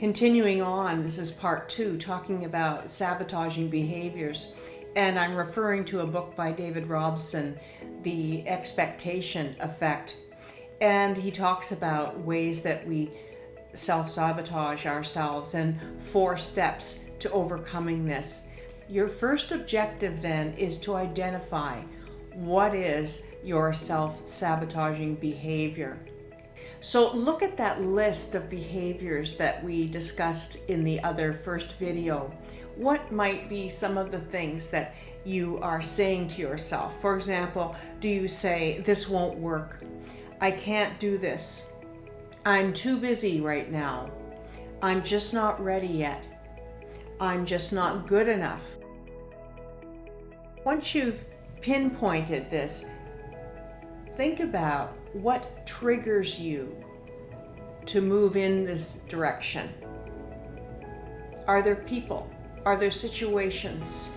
Continuing on, this is part 2, talking about sabotaging behaviors. And I'm referring to a book by David Robson, The Expectation Effect. And he talks about ways that we self-sabotage ourselves and 4 steps to overcoming this. Your first objective then is to identify what is your self-sabotaging behavior. So look at that list of behaviors that we discussed in the other first video. What might be some of the things that you are saying to yourself? For example, do you say, "This won't work. I can't do this. I'm too busy right now. I'm just not ready yet. I'm just not good enough." Once you've pinpointed this, think about what triggers you to move in this direction. Are there people? Are there situations?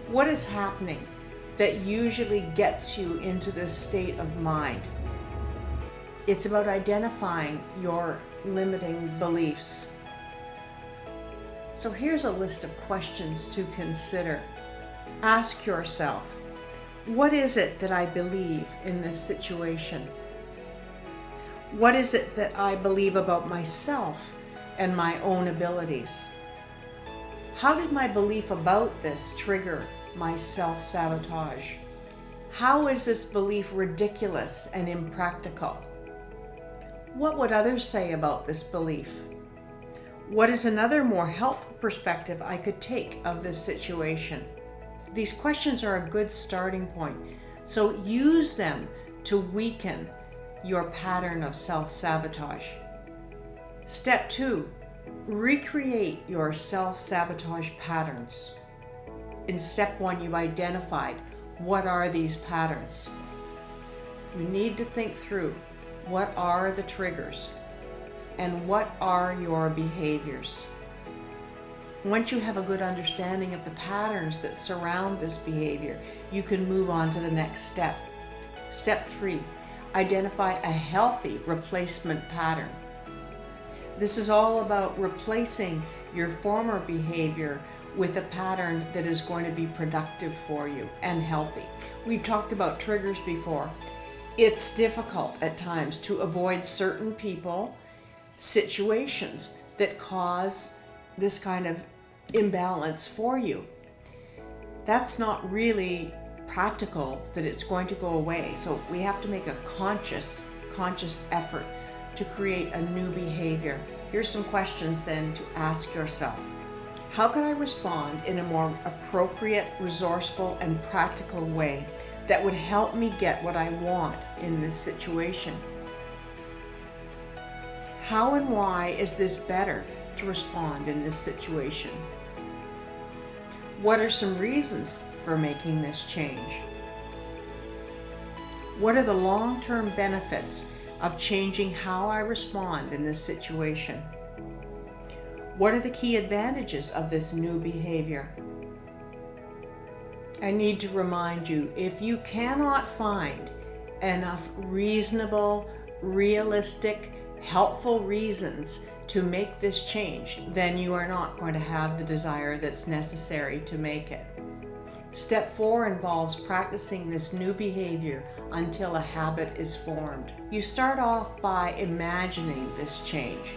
What is happening that usually gets you into this state of mind? It's about identifying your limiting beliefs. So here's a list of questions to consider. Ask yourself, what is it that I believe in this situation? What is it that I believe about myself and my own abilities? How did my belief about this trigger my self-sabotage? How is this belief ridiculous and impractical? What would others say about this belief? What is another more helpful perspective I could take of this situation? These questions are a good starting point, so use them to weaken your pattern of self-sabotage. Step 2, recreate your self-sabotage patterns. In step 1, you've identified what are these patterns. You need to think through what are the triggers and what are your behaviors. Once you have a good understanding of the patterns that surround this behavior, you can move on to the next step. Step 3, identify a healthy replacement pattern. This is all about replacing your former behavior with a pattern that is going to be productive for you and healthy. We've talked about triggers before. It's difficult at times to avoid certain people, situations that cause this kind of imbalance for you. That's not really practical that it's going to go away. So we have to make a conscious effort to create a new behavior. Here's some questions then to ask yourself. How can I respond in a more appropriate, resourceful, and practical way that would help me get what I want in this situation? How and why is this better to respond in this situation? What are some reasons for making this change? What are the long-term benefits of changing how I respond in this situation? What are the key advantages of this new behavior? I need to remind you, if you cannot find enough reasonable, realistic, helpful reasons to make this change, then you are not going to have the desire that's necessary to make it. Step 4 involves practicing this new behavior until a habit is formed. You start off by imagining this change.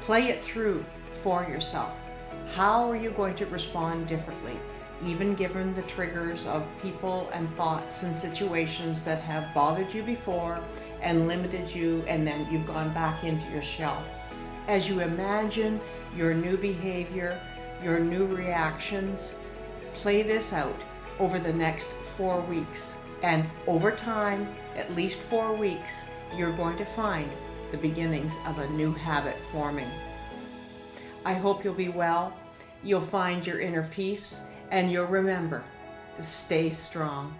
Play it through for yourself. How are you going to respond differently, even given the triggers of people and thoughts and situations that have bothered you before and limited you, and then you've gone back into your shell? As you imagine your new behavior, your new reactions, play this out over the next 4 weeks. And over time, at least 4 weeks, you're going to find the beginnings of a new habit forming. I hope you'll be well, you'll find your inner peace, and you'll remember to stay strong.